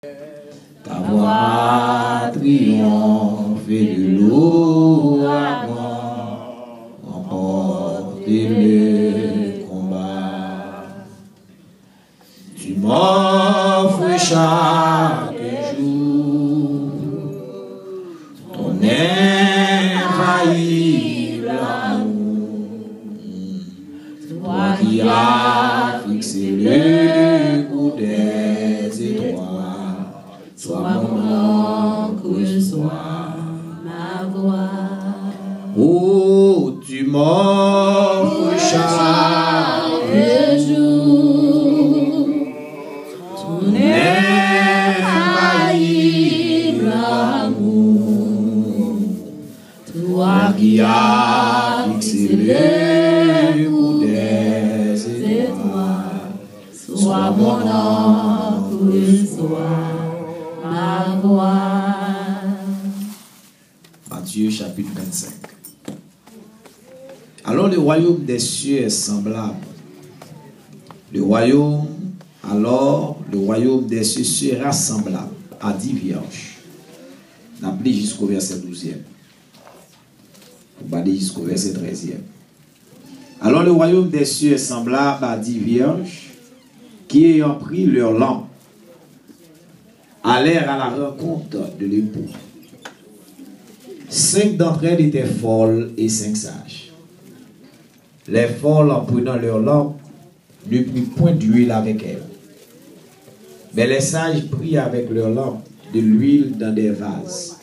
Ta voix triomphe de l'ouragan, emporte le combat. Tu m'offres chaque jour ton infaillible. Toi qui as fixé le coup des étoiles, sois mon encre, sois ma voix. Oh, tu m'offres chaque jour ton infaillible amour. Toi qui as fixé le coup des étoiles, sois mon encre, sois ma voix. Matthieu chapitre 25. Alors le royaume des cieux est semblable. Le royaume des cieux sera semblable à 10 vierges. N'appelez jusqu'au verset 12e. Vous allez jusqu'au verset 13e. Alors le royaume des cieux est semblable à 10 vierges qui, ayant pris leur lampe, allèrent à la rencontre de l'époux. 5 d'entre elles étaient folles et 5 sages. Les folles, en prenant leur lampe, ne prirent point d'huile avec elles. Mais les sages prirent avec leur lampe de l'huile dans des vases.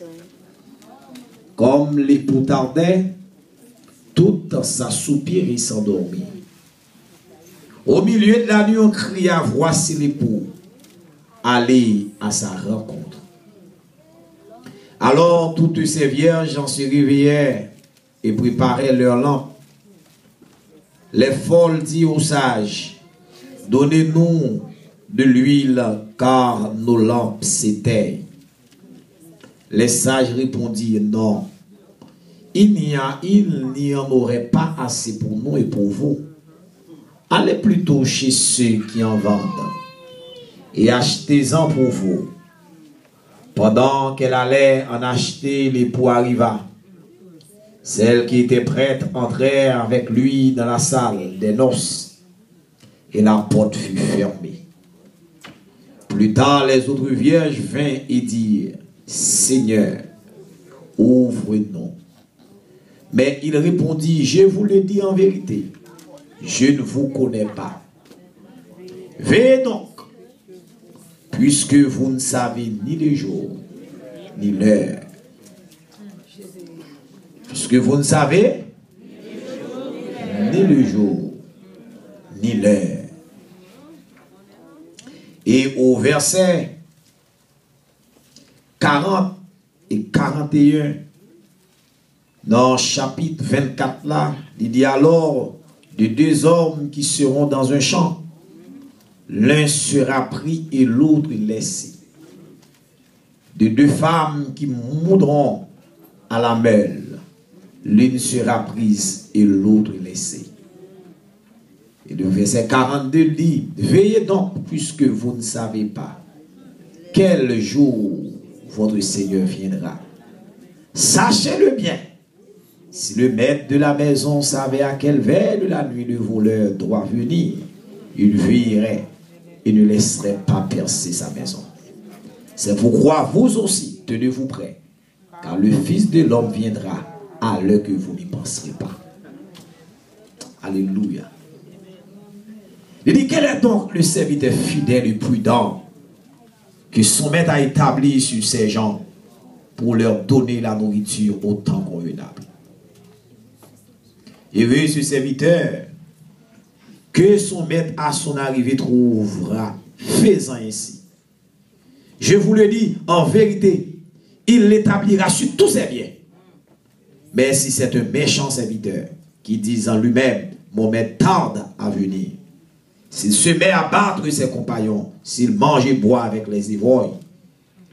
Comme l'époux tardait, toutes s'assoupirent et s'endormirent. Au milieu de la nuit, on cria, voici l'époux, allez à sa rencontre. Alors toutes ces vierges en se réveillèrent et préparaient leurs lampes. Les folles dirent aux sages, donnez-nous de l'huile, car nos lampes s'éteignent. Les sages répondirent, non, il n'y en aurait pas assez pour nous et pour vous. Allez plutôt chez ceux qui en vendent et achetez-en pour vous. Pendant qu'elle allait en acheter, l'époux arriva. Celles qui étaient prêtes entrèrent avec lui dans la salle des noces, et la porte fut fermée. Plus tard, les autres vierges vinrent et dirent, Seigneur, ouvre-nous. Mais il répondit, je vous le dis en vérité, je ne vous connais pas. Veillez donc, puisque vous ne savez ni le jour, ni l'heure. Puisque vous ne savez ni le jour, ni l'heure. Et au verset 40 et 41, dans le chapitre 24 là, il dit alors de 2 hommes qui seront dans un champ, l'un sera pris et l'autre laissé. De 2 femmes qui moudront à la meule, l'une sera prise et l'autre laissée. Et le verset 42 dit, veillez donc puisque vous ne savez pas quel jour votre Seigneur viendra. Sachez-le bien. Si le maître de la maison savait à quelle heure de la nuit le voleur doit venir, il veillerait et ne laisserait pas percer sa maison. C'est pourquoi vous aussi, tenez-vous prêts, car le Fils de l'homme viendra à l'heure que vous n'y penserez pas. Alléluia. Il dit, quel est donc le serviteur fidèle et prudent que son maître a établi sur ses gens pour leur donner la nourriture au temps convenable? Heureux ce serviteur que son maître à son arrivée trouvera faisant ainsi. Je vous le dis, en vérité, il l'établira sur tous ses biens. Mais si c'est un méchant serviteur qui dit en lui-même, mon maître tarde à venir, s'il se met à battre ses compagnons, s'il mange et boit avec les ivrognes,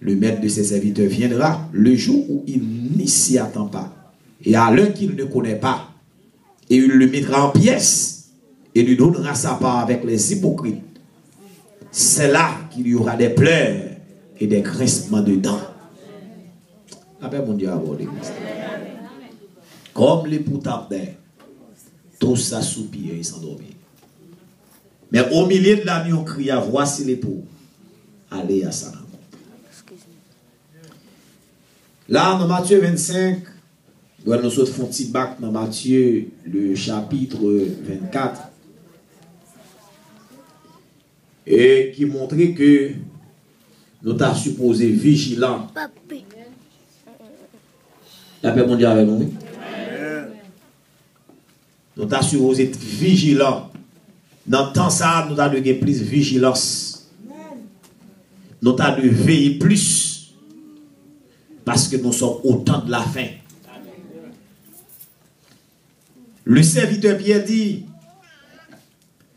le maître de ses serviteurs viendra le jour où il n'y s'y attend pas, et à l'heure qu'il ne connaît pas, et il le mettra en pièces, et lui donnera sa part avec les hypocrites. C'est là qu'il y aura des pleurs et des grincements de dents. La paix, mon Dieu, à vous, l'église. Comme les poutardins, tout ça soupire et s'endormir. Mais au milieu de la nuit, on crie, voici l'époux. Allez à sa rencontre. Là, dans Matthieu 25, nous allons faire un petit bac dans Matthieu, le chapitre 24. Et qui montrait que nous avons supposé vigilants. La paix mondiale avec nous. Nous avons supposé être vigilants. Dans le temps, ça, nous avons de plus de vigilance. Nous avons de veiller plus. Parce que nous sommes au temps de la fin. Le serviteur Pierre dit,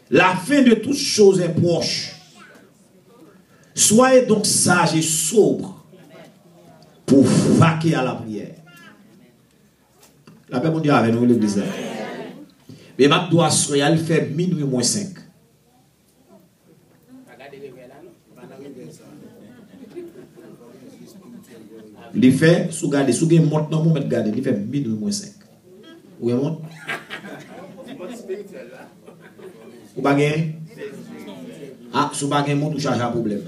la fin de toutes choses est proche. Soyez donc sages et sobres pour vaquer à la prière. La paix mondiale avec nous, l'église. Mais ma doit elle fait minuit moins 5. Il fait, sous garder, sous garder, monte dans mon mètre garder, il fait minuit moins 5. Où est mon? Ou bagay? Ah, sous bagay mon, tout charge un problème.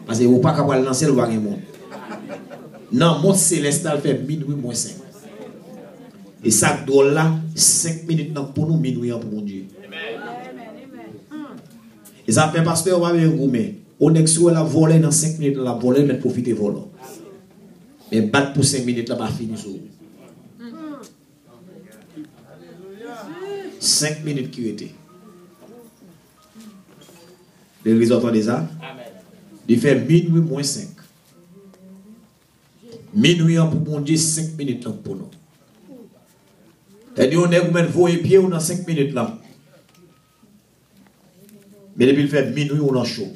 Parce que vous pas capable de lancer le bagay mon. Non, mon célestal fait minuit moins 5. Et ça doit là, 5 minutes pour nous, minuit pour mon Dieu. Et ça fait parce que on va bien goumer. On est sur la volée dans 5 minutes, la volée, mais profiter volant. Mais battre pour 5 minutes, là, pas fini sur. 5 minutes qui étaient. L'église entendez ça? Il fait minuit moins 5. Minuit pour mon Dieu, 5 minutes pour nous. Et on est comme voyer pied ou dans 5 minutes là. Mais depuis il fait minuit on est chaud.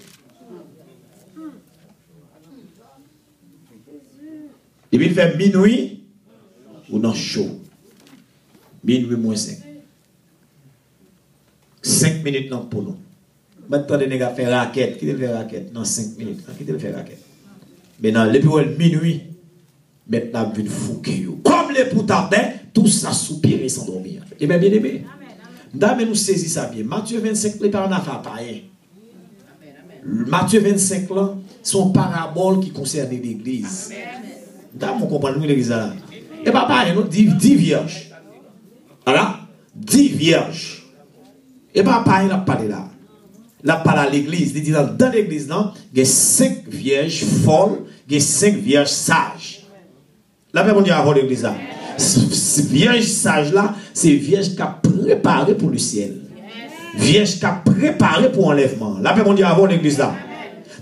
Depuis il fait minuit on est chaud. Minuit moins 5. 5 minutes là pour nous. Maintenant les gars faire raquette, qui te fait raquette dans 5 minutes, qui te fait raquette. Maintenant depuis minuit maintenant vient fouquer. Comme les poutardins, tout ça soupire et s'endormir. Et bien aimé. Dame nous saisit ça bien. Matthieu 25, les parents n'ont pas rien. Matthieu 25 là, sont paraboles qui concernent l'église. Dame, on comprend nous l'église là. Et papa, nous 10 vierges. Voilà, 10 vierges. Et papa, il n'a pas de là. Il n'a pas à l'église. Il dit dans l'église là, il y a 5 vierges folles, il y a 5 vierges sages. La paix mondiale avant l'église là. Vierge sage là, c'est vierge qui a préparé pour le ciel. Vierge qui a préparé pour l'enlèvement. La paix mondiale avant l'église là.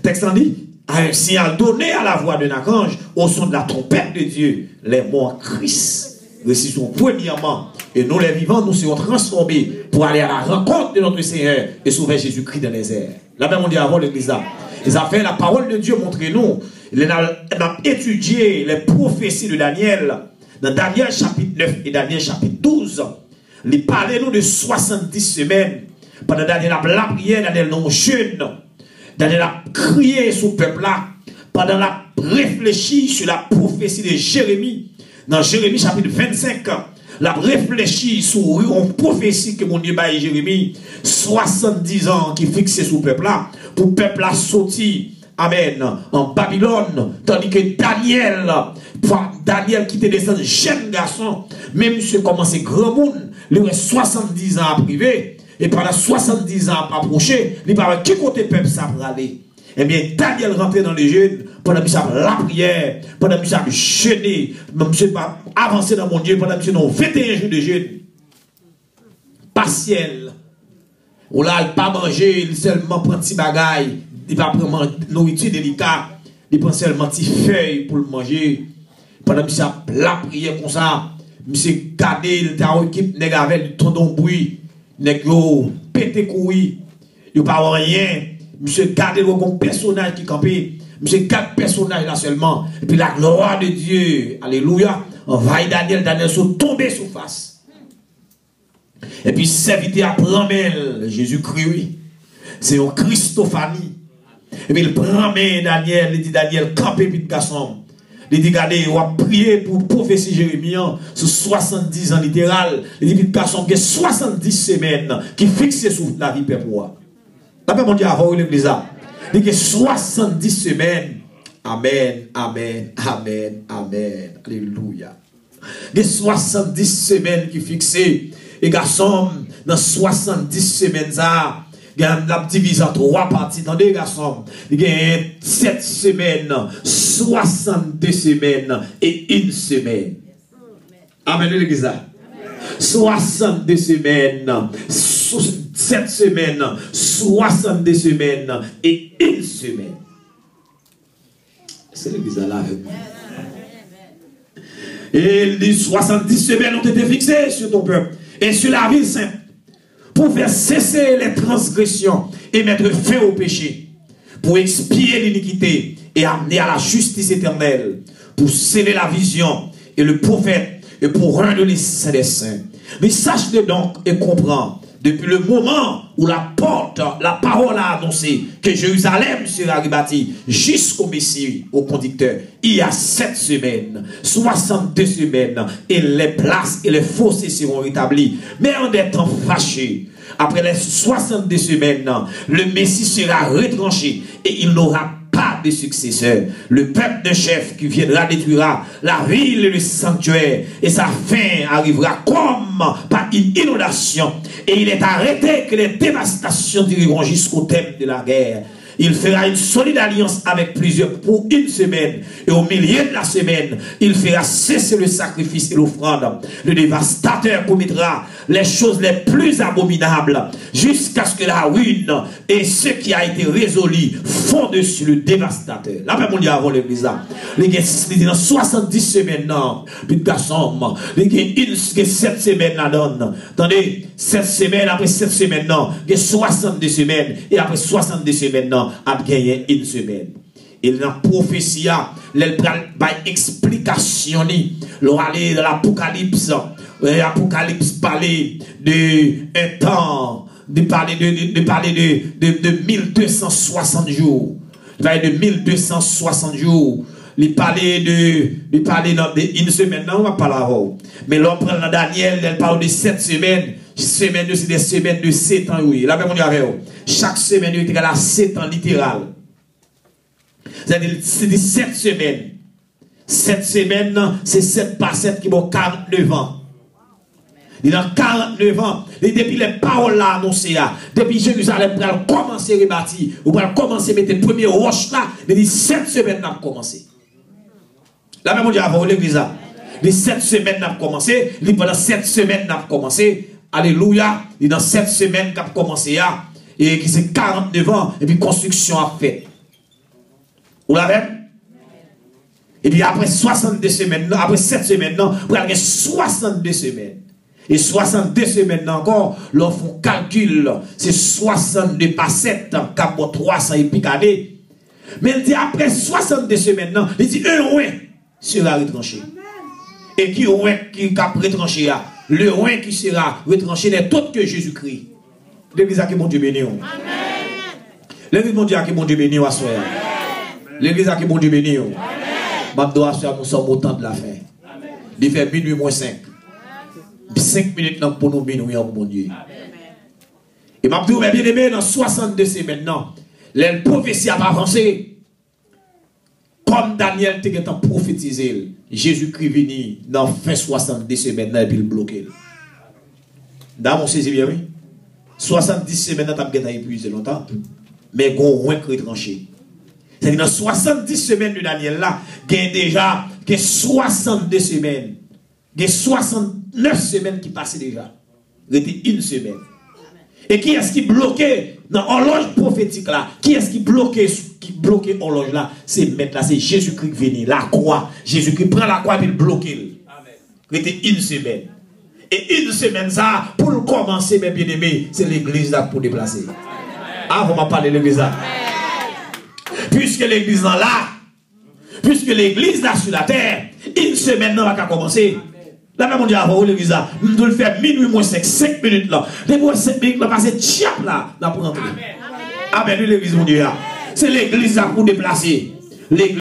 Texte en dit, un signal donné à la voix d'un archange, au son de la trompette de Dieu, les morts en Christ ressusciteront premièrement. Et nous les vivants, nous serons transformés pour aller à la rencontre de notre Seigneur et sauver Jésus-Christ dans les airs. La paix mondiale avant l'église là. Les affaires, la parole de Dieu montre-nous. On a étudié les prophéties de Daniel. Dans Daniel chapitre 9 et Daniel chapitre 12, il parlait nous de 70 semaines. Pendant Daniel a la prière, Daniel non jeûne. Daniel a crié sur le peuple là. Pendant la réfléchi sur la prophétie de Jérémie. Dans Jérémie chapitre 25, la réfléchi sur une prophétie que mon Dieu a Jérémie. 70 ans qui fixait sur le peuple là. Pour le peuple là sortir. Amen. En Babylone. Tandis que Daniel qui était descendu jeune garçon. Même monsieur commençait grand monde. Il avait 70 ans à priver. Et pendant 70 ans à approcher. Il parlait qui côté peuple ça pour aller. Eh bien, Daniel rentrait dans les jeûnes. Pendant que ça la prière. Pendant que ça jeûner. Monsieur va avancer dans mon Dieu. Pendant que nous 21 jours de jeûne. Partiel. Ou là, il pas manger. Il seulement prend petit bagaille. Il va prendre nourriture délicate, il prend seulement des feuilles pour le manger. Pendant que ça la prière comme ça, monsieur gardé, il t'a équipe nèg avec du tondon bruit, nèg yo pété couille, yo pas rien. Monsieur gardé comme personnage qui campé, monsieur 4 personnages là seulement. Et puis la gloire de Dieu, alléluia, envahit Daniel sont tombés sur face. Et puis serviteur à prendre Jésus-Christ, c'est une Christophanie. Et puis il prend Daniel, il dit Daniel, campé puis garçon. Il dit, regardez, on va prier pour prophétie Jérémie sur 70 ans littéral. Il dit, garçon, il y a 70 semaines qui fixent sur la vie peuple. D'après mon Dieu, avant l'église, il dit que 70 semaines. Amen, amen, amen, amen. Alléluia. Il y a 70 semaines qui fixent. Et garçon, dans 70 semaines, ça. Il y a la division en 3 parties. Attendez, garçons. Il y a 7 semaines, 62 semaines et 1 semaine. Amen, l'église. 62 semaines, 7 semaines, 62 semaines et 1 semaine. C'est l'église là avec moi. Et il dit 70 semaines ont été fixées sur ton peuple et sur la ville sainte, pour faire cesser les transgressions et mettre fin au péché, pour expier l'iniquité et amener à la justice éternelle, pour sceller la vision et le prophète, et pour rendre les saints des saints. Mais sache-le donc et comprends, depuis le moment où la parole a annoncé que Jérusalem sera rebâtie jusqu'au Messie, au conducteur, il y a 7 semaines, 62 semaines, et les places et les fossés seront rétablis. Mais en des temps fâchés, après les 62 semaines, le Messie sera retranché et il n'aura pas de successeur. Le peuple de chef qui viendra détruira la ville et le sanctuaire, et sa fin arrivera comme par une inondation. Et il est arrêté que les dévastations diront jusqu'au thème de la guerre. Il fera une solide alliance avec plusieurs pour 1 semaine. Et au milieu de la semaine, il fera cesser le sacrifice et l'offrande. Le dévastateur commettra les choses les plus abominables jusqu'à ce que la ruine et ce qui a été résolu fondent sur le dévastateur. Là, mon Dieu, avant l'église, il y a dans 70 semaines, non, puis de garçon, il y a 7 semaines là donne. Attendez, 7 semaines, après 7 semaines, non, il y a 62 semaines, et après 62 semaines, non, a gagné 1 semaine. Et dans la prophétie, elle prend explication, aller dans l'Apocalypse. L'Apocalypse parlait de un temps, de parler de 1260 jours. Il parlait de 1260 jours. Il parlait de 1 semaine. Non, on va pas là. Mais l'on prend dans Daniel, elle parle de 7 semaines. Semaine, c'est des semaines de 7 ans, oui. Là, même on y avait. Chaque semaine, il y a 7 ans littéral. C'est-à-dire, c'est 7 semaines. 7 semaines, c'est 7 par 7 qui vont 49 ans. Il y a 49 ans, depuis les paroles là annoncées, depuis Jérusalem, pour commencer à rebâtir, ou pour commencer à mettre les premiers roches là, il dit 7 semaines n'a commencé. Là, même on dit avant l'église là. Les 7 semaines n'a commencé, pendant 7 semaines n'a commencé. Alléluia, il dans 7 semaines qu'a commencé là, et qui c'est 49 ans, et puis construction a fait. Vous l'avez? Et puis après 62 semaines, après 7 semaines, vous avez 62 semaines. Et 62 semaines encore, l'on fait calcul, c'est 62 par 7, cap 300 et puis années. Mais il dit après 62 semaines, il dit un ouin sera retranché. Et qui ouin qui cap retranché là? Le roi qui sera retranché n'est autre que Jésus-Christ. L'église a qui bon Dieu béni. L'église mon Dieu a qui bon Dieu béni à soi. L'église a qui bon Dieu béni. M'abdoua soir nous sommes au temps de la fin. Il fait minuit moins 5. 5 minutes pour nous bénir mon Dieu. Et m'abdoua bien aimé dans 62 semaines maintenant. Les prophéties a avancé. Comme Daniel était prophétisé, Jésus-Christ venu dans fin 70 semaines et puis il bloqué. Dans mon saisi bien, oui. 70 semaines, tu as épuisé longtemps. Mais on a retranché. C'est-à-dire dans 70 semaines de Daniel là, il y a déjà 62 semaines. Il y a 69 semaines qui passaient déjà. C'était 1 semaine. Et qui est-ce qui bloquait dans l'horloge prophétique là? Qui est-ce qui bloquait l'horloge là? C'est mettre là, c'est Jésus-Christ venu, la croix. Jésus-Christ prend la croix et il bloque. C'était 1 semaine. Et 1 semaine ça, pour le commencer, mes bien-aimés, c'est l'église là pour déplacer. Ah, vous m'en parlez de l'église là. Puisque l'église là, puisque l'église là sur la terre, 1 semaine là va commencer. Là, même on dit avant l'église là, nous devons le faire minuit moins 5 minutes là. Les moins 5 minutes là, passer tchap là, pour rentrer. Amen, l'église mon Dieu là. c'est l'église pour déplacer. L'église